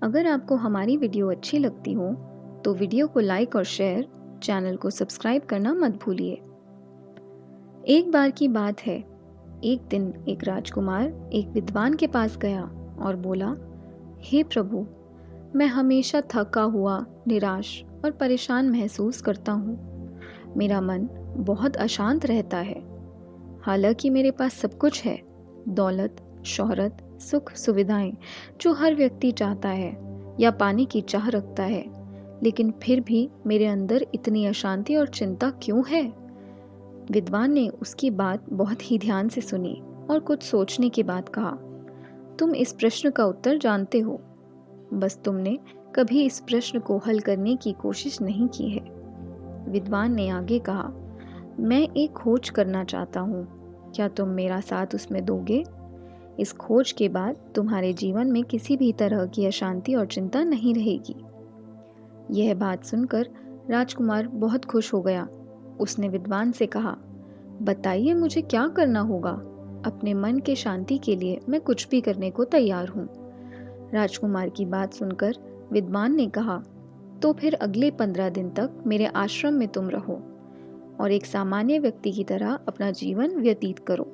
अगर आपको हमारी वीडियो अच्छी लगती हो तो वीडियो को लाइक और शेयर, चैनल को सब्सक्राइब करना मत भूलिए। एक बार की बात है, एक दिन एक राजकुमार एक विद्वान के पास गया और बोला, हे प्रभु, मैं हमेशा थका हुआ, निराश और परेशान महसूस करता हूँ। मेरा मन बहुत अशांत रहता है। हालांकि मेरे पास सब कुछ है, दौलत, शोहरत, सुख, सुविधाएं जो हर व्यक्ति चाहता है या पाने की चाह रखता है, लेकिन फिर भी मेरे अंदर इतनी अशांति और चिंता क्यों है? विद्वान ने उसकी बात बहुत ही ध्यान से सुनी और कुछ सोचने के बाद कहा, तुम इस प्रश्न का उत्तर जानते हो, बस तुमने कभी इस प्रश्न को हल करने की कोशिश नहीं की है। विद्वान ने आगे कहा, मैं एक खोज करना चाहता हूँ, क्या तुम मेरा साथ उसमें दोगे? इस खोज के बाद तुम्हारे जीवन में किसी भी तरह की अशांति और चिंता नहीं रहेगी। यह बात सुनकर राजकुमार बहुत खुश हो गया। उसने विद्वान से कहा, बताइए मुझे क्या करना होगा? अपने मन के शांति के लिए मैं कुछ भी करने को तैयार हूँ। राजकुमार की बात सुनकर विद्वान ने कहा, तो फिर अगले 15 दिन तक मेरे आश्रम में तुम रहो और एक सामान्य व्यक्ति की तरह अपना जीवन व्यतीत करो।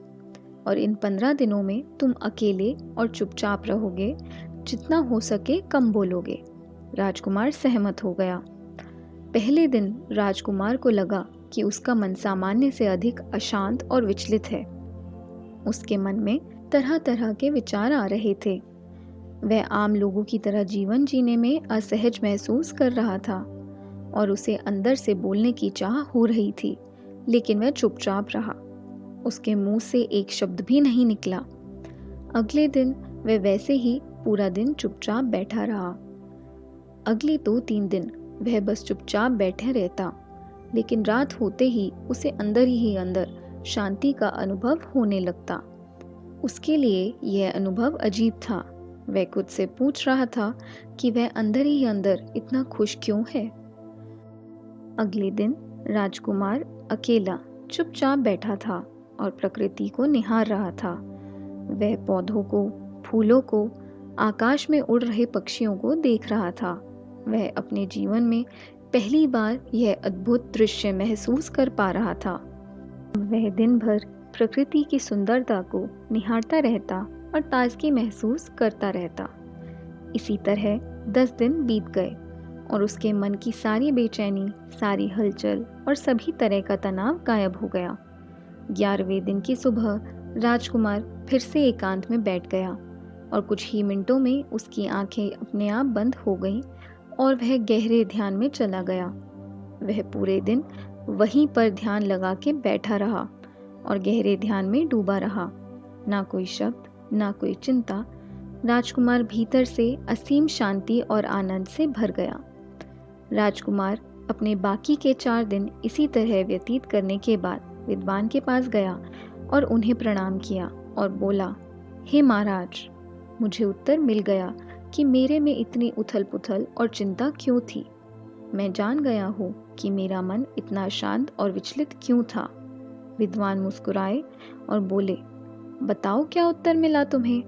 और इन 15 दिनों में तुम अकेले और चुपचाप रहोगे, जितना हो सके कम बोलोगे। राजकुमार सहमत हो गया। पहले दिन राजकुमार को लगा कि उसका मन सामान्य से अधिक अशांत और विचलित है। उसके मन में तरह तरह के विचार आ रहे थे। वह आम लोगों की तरह जीवन जीने में असहज महसूस कर रहा था और उसे अंदर से बोलने की चाह हो रही थी, लेकिन वह चुपचाप रहा। उसके मुंह से एक शब्द भी नहीं निकला। अगले दिन वह वैसे ही पूरा दिन चुपचाप बैठा रहा। अगले 2-3 दिन वह बस चुपचाप बैठे रहता, लेकिन रात होते ही उसे अंदर ही अंदर शांति का अनुभव होने लगता। उसके लिए यह अनुभव अजीब था। वह खुद से पूछ रहा था कि वह अंदर ही अंदर इतना खुश क्यों है। अगले दिन राजकुमार अकेला चुपचाप बैठा था और प्रकृति को निहार रहा था। वह पौधों को, फूलों को, आकाश में उड़ रहे पक्षियों को देख रहा था। वह अपने जीवन में पहली बार यह अद्भुत दृश्य महसूस कर पा रहा था। वह दिन भर प्रकृति की सुंदरता को निहारता रहता और ताजगी महसूस करता रहता। इसी तरह 10 दिन बीत गए और उसके मन की सारी बेचैनी, सारी हलचल और सभी तरह का तनाव गायब हो गया। 11वें दिन की सुबह राजकुमार फिर से एकांत में बैठ गया और कुछ ही मिनटों में उसकी आंखें अपने आप बंद हो गईं और वह गहरे ध्यान में चला गया। वह पूरे दिन वहीं पर ध्यान लगा के बैठा रहा और गहरे ध्यान में डूबा रहा। ना कोई शब्द, ना कोई चिंता। राजकुमार भीतर से असीम शांति और आनंद से भर गया। राजकुमार अपने बाकी के 4 दिन इसी तरह व्यतीत करने के बाद विद्वान के पास गया और उन्हें प्रणाम किया और बोला, हे महाराज, मुझे उत्तर मिल गया कि मेरे में इतनी उथल पुथल और चिंता क्यों थी। मैं जान गया हूँ कि मेरा मन इतना शांत और विचलित क्यों था। विद्वान मुस्कुराए और बोले, बताओ क्या उत्तर मिला तुम्हें?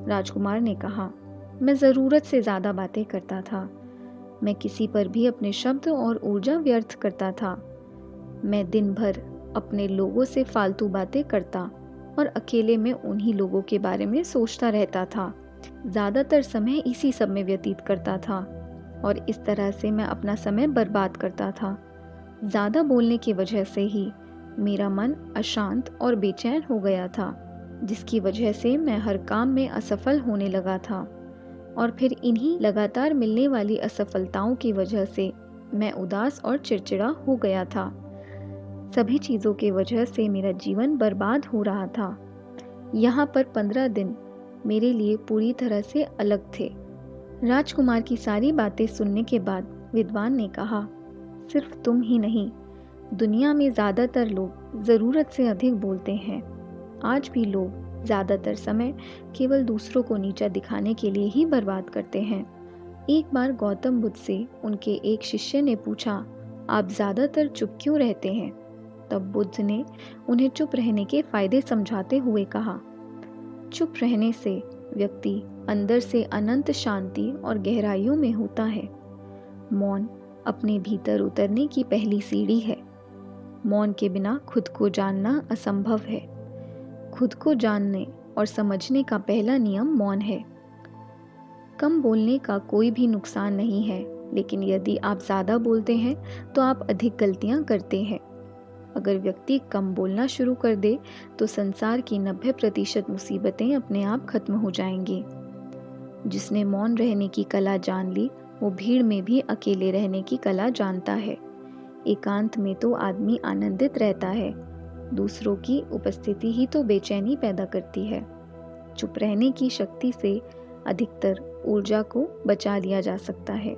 राजकुमार ने कहा, मैं ज़रूरत से ज़्यादा बातें करता था। मैं किसी पर भी अपने शब्द और ऊर्जा व्यर्थ करता था। मैं दिन भर अपने लोगों से फालतू बातें करता और अकेले में उन्हीं लोगों के बारे में सोचता रहता था। ज़्यादातर समय इसी सब में व्यतीत करता था और इस तरह से मैं अपना समय बर्बाद करता था। ज़्यादा बोलने की वजह से ही मेरा मन अशांत और बेचैन हो गया था, जिसकी वजह से मैं हर काम में असफल होने लगा था और फिर इन्हीं लगातार मिलने वाली असफलताओं की वजह से मैं उदास और चिड़चिड़ा हो गया था। सभी चीज़ों की वजह से मेरा जीवन बर्बाद हो रहा था। यहाँ पर 15 दिन मेरे लिए पूरी तरह से अलग थे। राजकुमार की सारी बातें सुनने के बाद विद्वान ने कहा, सिर्फ तुम ही नहीं, दुनिया में ज़्यादातर लोग ज़रूरत से अधिक बोलते हैं। आज भी लोग ज़्यादातर समय केवल दूसरों को नीचा दिखाने के लिए ही बर्बाद करते हैं। एक बार गौतम बुद्ध से उनके एक शिष्य ने पूछा, आप ज़्यादातर चुप क्यों रहते हैं? तब बुद्ध ने उन्हें चुप रहने के फायदे समझाते हुए कहा, चुप रहने से व्यक्ति अंदर से अनंत शांति और गहराइयों में होता है। मौन अपने भीतर उतरने की पहली सीढ़ी है। मौन के बिना खुद को जानना असंभव है। खुद को जानने और समझने का पहला नियम मौन है। कम बोलने का कोई भी नुकसान नहीं है, लेकिन यदि आप ज़्यादा बोलते हैं तो आप अधिक गलतियां करते हैं। अगर व्यक्ति कम बोलना शुरू कर दे तो संसार की 90% मुसीबतें अपने आप खत्म हो जाएंगी। जिसने मौन रहने की कला जान ली, वो भीड़ में भी अकेले रहने की कला जानता है। एकांत में तो आदमी आनंदित रहता है। दूसरों की उपस्थिति ही तो बेचैनी पैदा करती है। चुप रहने की शक्ति से अधिकतर ऊर्जा को बचा लिया जा सकता है।